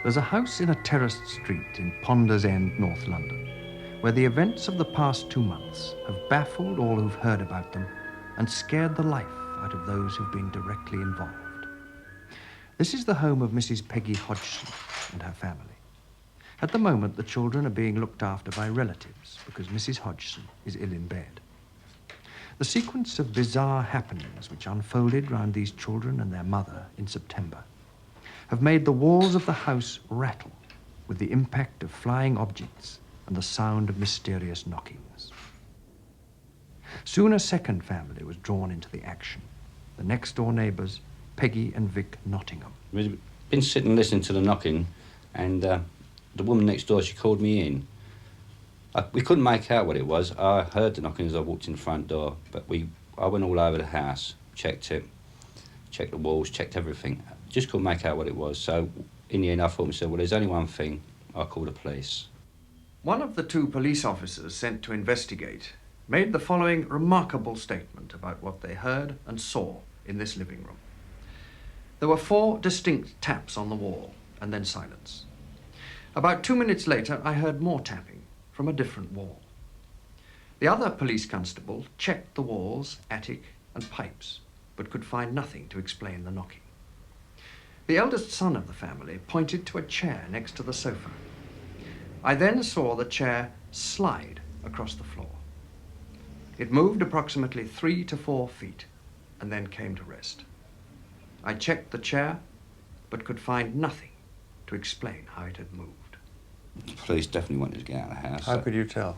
There's a house in a terraced street in Ponders End, North London, where the events of the past 2 months have baffled all who've heard about them and scared the life out of those who've been directly involved. This is the home of Mrs. Peggy Hodgson and her family. At the moment, the children are being looked after by relatives because Mrs. Hodgson is ill in bed. The sequence of bizarre happenings which unfolded round these children and their mother in September have made the walls of the house rattle with the impact of flying objects and the sound of mysterious knockings. Soon a second family was drawn into the action, the next-door neighbours, Peggy and Vic Nottingham. We'd been sitting listening to the knocking, and the woman next door, she called me in. We couldn't make out what it was. I heard the knocking as I walked in the front door, but I went all over the house, checked it, checked the walls, checked everything. Just couldn't make out what it was. So in the end, I thought to myself, well, there's only one thing. I'll call the police. One of the 2 police officers sent to investigate made the following remarkable statement about what they heard and saw in this living room. There were 4 distinct taps on the wall, and then silence. About 2 minutes later, I heard more tapping from a different wall. The other police constable checked the walls, attic, and pipes, but could find nothing to explain the knocking. The eldest son of the family pointed to a chair next to the sofa. I then saw the chair slide across the floor. It moved approximately 3 to 4 feet and then came to rest. I checked the chair, but could find nothing to explain how it had moved. The police definitely wanted to get out of the house. How could you tell?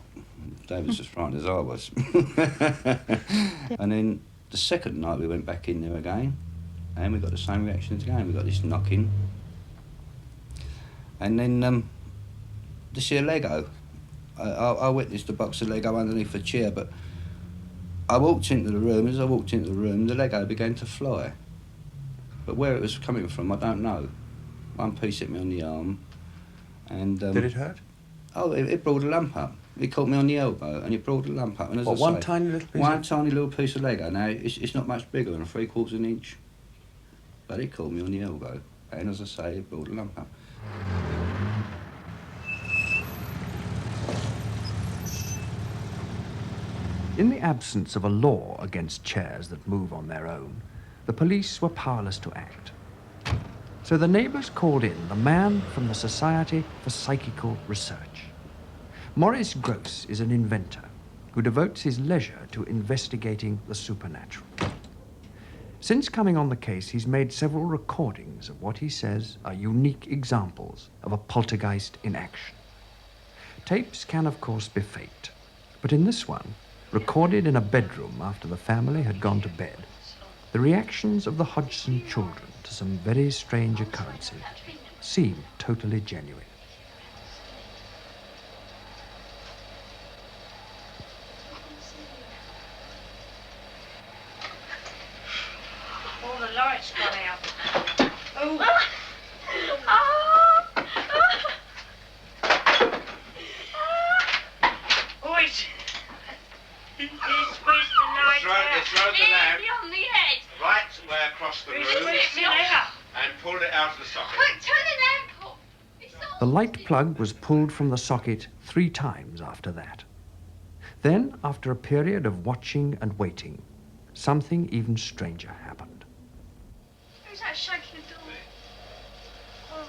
They was as frightened as I was. And then the second night we went back in there again, and we got the same reaction again. We got this knocking. And then this here Lego. I witnessed a box of Lego underneath the chair, but I walked into the room. As I walked into the room, the Lego began to fly. But where it was coming from, I don't know. One piece hit me on the arm. And did it hurt? Oh, it brought a lump up. It caught me on the elbow, and it brought a lump up. And as I one say, tiny little piece? One tiny little piece of Lego. Now, it's not much bigger than a 3/4 inch. But it caught me on the elbow, and as I say, it brought a lump up. In the absence of a law against chairs that move on their own, the police were powerless to act. So the neighbours called in the man from the Society for Psychical Research. Maurice Grosse is an inventor who devotes his leisure to investigating the supernatural. Since coming on the case, he's made several recordings of what he says are unique examples of a poltergeist in action. Tapes can, of course, be faked, but in this one, recorded in a bedroom after the family had gone to bed, the reactions of the Hodgson children to some very strange occurrences seem totally genuine. All the lights gone out. Oh. On the head. Right way across the room and pulled it out of the socket. Quick, turn the lamp off. The light plug was pulled from the socket 3 times after that. Then, after a period of watching and waiting, something even stranger happened. Who's that shaking the door? Oh.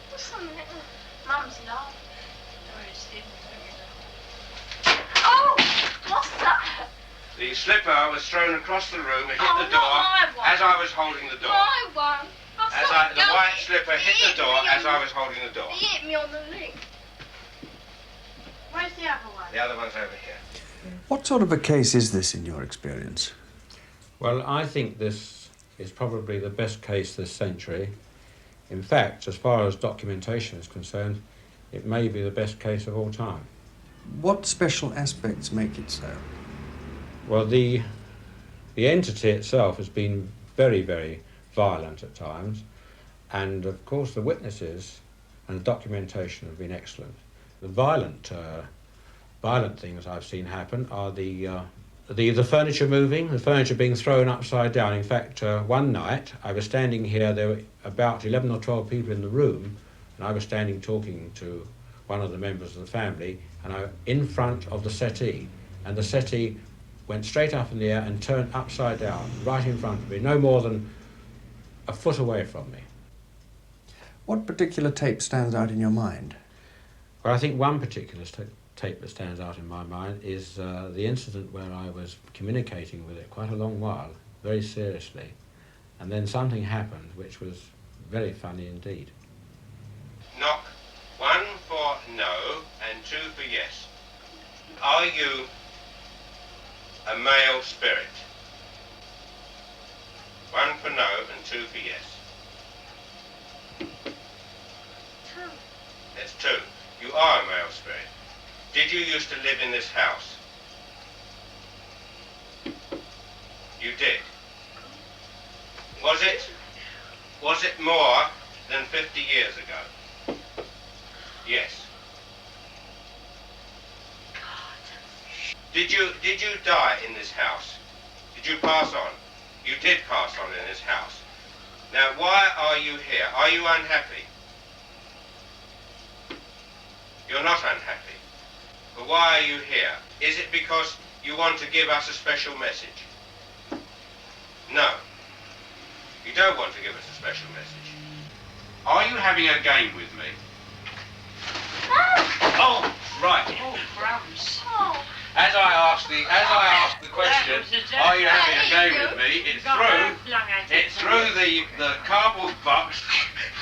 What's on there? Mum's laughing. Oh, what's that? The slipper was thrown across the room and hit the door not my one. as I was holding the door. My one. The white slipper hit the door as I was holding the door. He hit me on the leg. Where's the other one? The other one's over here. What sort of a case is this in your experience? Well, I think this is probably the best case this century. In fact, as far as documentation is concerned, it may be the best case of all time. What special aspects make it so? Well, the entity itself has been very, very violent at times, and of course the witnesses and the documentation have been excellent. The violent things I've seen happen are the the furniture moving, the furniture being thrown upside down. In fact, one night I was standing here, there were about 11 or 12 people in the room, and I was standing talking to one of the members of the family, and in front of the settee, and the settee went straight up in the air and turned upside down, right in front of me, no more than a foot away from me. What particular tape stands out in your mind? Well, I think one particular tape that stands out in my mind is the incident where I was communicating with it quite a long while, very seriously, and then something happened which was very funny indeed. Knock. 1 for no and 2 for yes. Are you a male spirit? 1 for no and 2 for yes. 2. That's 2. You are a male spirit. Did you used to live in this house? You did. Was it more than 50 years ago? Yes. Did you die in this house? Did you pass on? You did pass on in this house. Now, why are you here? Are you unhappy? You're not unhappy. But why are you here? Is it because you want to give us a special message? No. You don't want to give us a special message. Are you having a game with me? Oh, right. Oh, crumbs. As I asked the question, are you having a game with me? It threw the cardboard box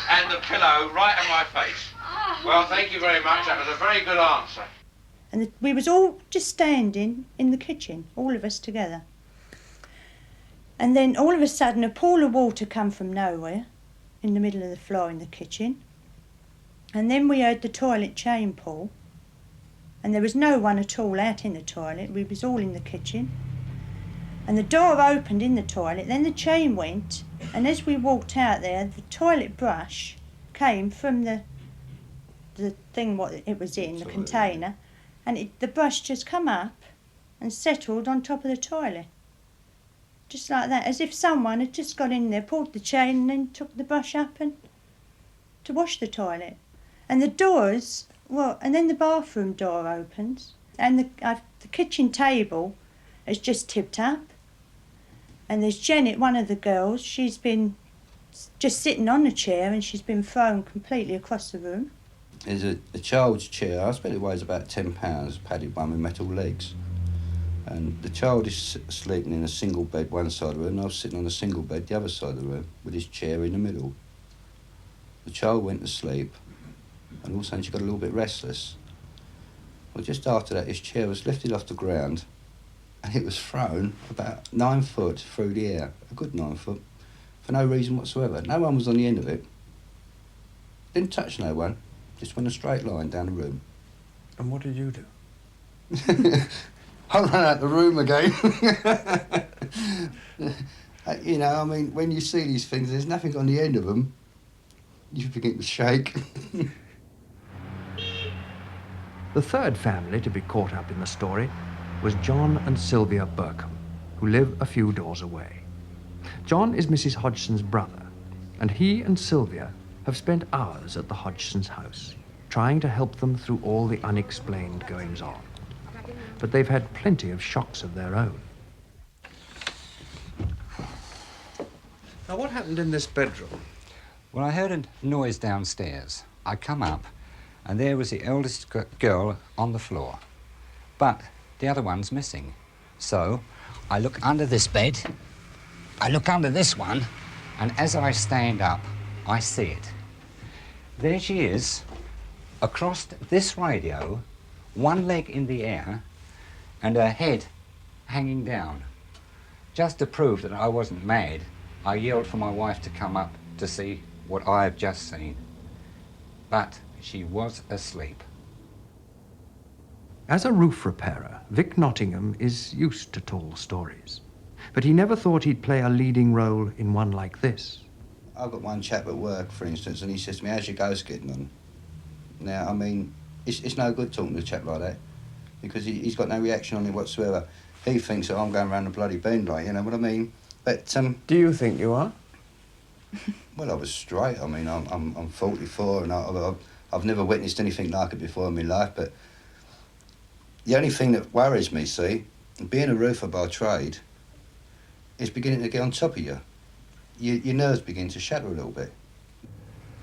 and the pillow right in my face. Well, thank you very much. That was a very good answer. And we was all just standing in the kitchen, all of us together. And then all of a sudden a pool of water come from nowhere in the middle of the floor in the kitchen. And then we heard the toilet chain pull. And there was no one at all out in the toilet. We was all in the kitchen. And the door opened in the toilet. Then the chain went. And as we walked out there, the toilet brush came from the thing what it was in, the container. And the brush just come up and settled on top of the toilet. Just like that, as if someone had just got in there, pulled the chain and then took the brush up and to wash the toilet. And the doors, well, and then the bathroom door opens and the kitchen table has just tipped up. And there's Janet, one of the girls, she's been just sitting on a chair and she's been thrown completely across the room. There's a child's chair, I bet it weighs about 10 pounds, padded one with metal legs. And the child is sleeping in a single bed one side of the room, and I was sitting on a single bed the other side of the room, with his chair in the middle. The child went to sleep, and all of a sudden she got a little bit restless. Well, just after that, his chair was lifted off the ground, and it was thrown about 9 foot through the air, a good 9 foot, for no reason whatsoever. No one was on the end of it. Didn't touch no one. Just went a straight line down the room. And what did you do? I ran out the room again. You know, I mean, when you see these things, there's nothing on the end of them. You begin to shake. The third family to be caught up in the story was John and Sylvia Burkham, who live a few doors away. John is Mrs. Hodgson's brother, and he and Sylvia have spent hours at the Hodgsons' house, trying to help them through all the unexplained goings-on. But they've had plenty of shocks of their own. Now, what happened in this bedroom? Well, I heard a noise downstairs. I come up, and there was the eldest girl on the floor. But the other one's missing. So I look under this bed, I look under this one, and as I stand up, I see it. There she is, across this radio, one leg in the air, and her head hanging down. Just to prove that I wasn't mad, I yelled for my wife to come up to see what I have just seen. But she was asleep. As a roof repairer, Vic Nottingham is used to tall stories. But he never thought he'd play a leading role in one like this. I've got one chap at work, for instance, and he says to me, how's your ghost getting on? Now, I mean, it's no good talking to a chap like that, because he's got no reaction on it whatsoever. he thinks that I'm going round the bloody bend, like, you know what I mean? But Do you think you are? well, I was straight. I mean, I'm 44 and I've never witnessed anything like it before in my life. But the only thing that worries me, see, being a roofer by trade, is beginning to get on top of you. Your nerves begin to shatter a little bit.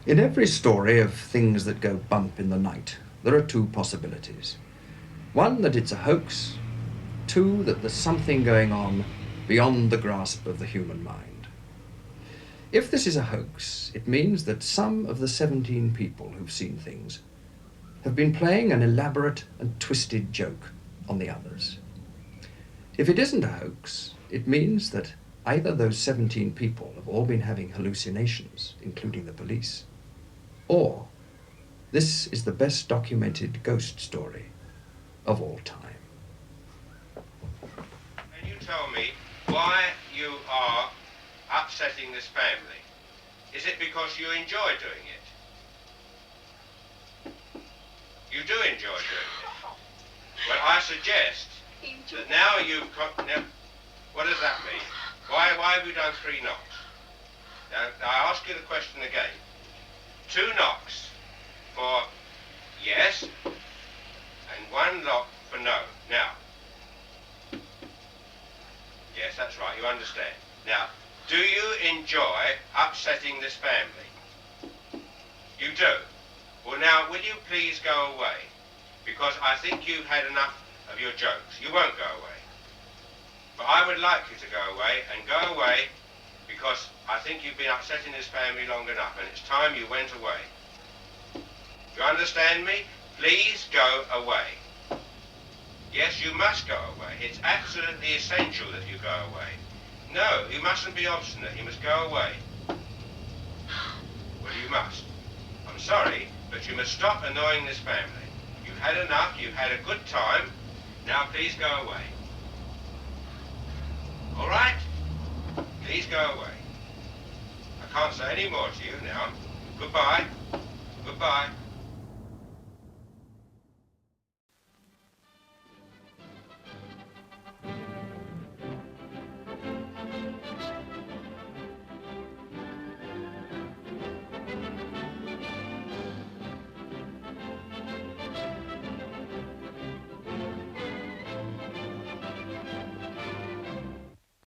In every story of things that go bump in the night, there are two possibilities. One, that it's a hoax. Two, that there's something going on beyond the grasp of the human mind. If this is a hoax, it means that some of the 17 people who've seen things have been playing an elaborate and twisted joke on the others. If it isn't a hoax, it means that either those 17 people have all been having hallucinations, including the police, or this is the best documented ghost story of all time. Can you tell me why you are upsetting this family? Is it because you enjoy doing it? You do enjoy doing it. Well, I suggest that now you've got... Now, what does that mean? Why have you done 3 knocks? Now, I ask you the question again. 2 knocks for yes, and 1 knock for no. Now, yes, that's right, you understand. Now, do you enjoy upsetting this family? You do? Well, now, will you please go away? Because I think you've had enough of your jokes. You won't go away. But I would like you to go away, and go away because I think you've been upsetting this family long enough, and it's time you went away. You understand me? Please go away. Yes, you must go away. It's absolutely essential that you go away. No, you mustn't be obstinate. You must go away. Well, you must. I'm sorry, but you must stop annoying this family. You've had enough. You've had a good time. Now, please go away. All right? Please go away. I can't say any more to you now. Goodbye. Goodbye.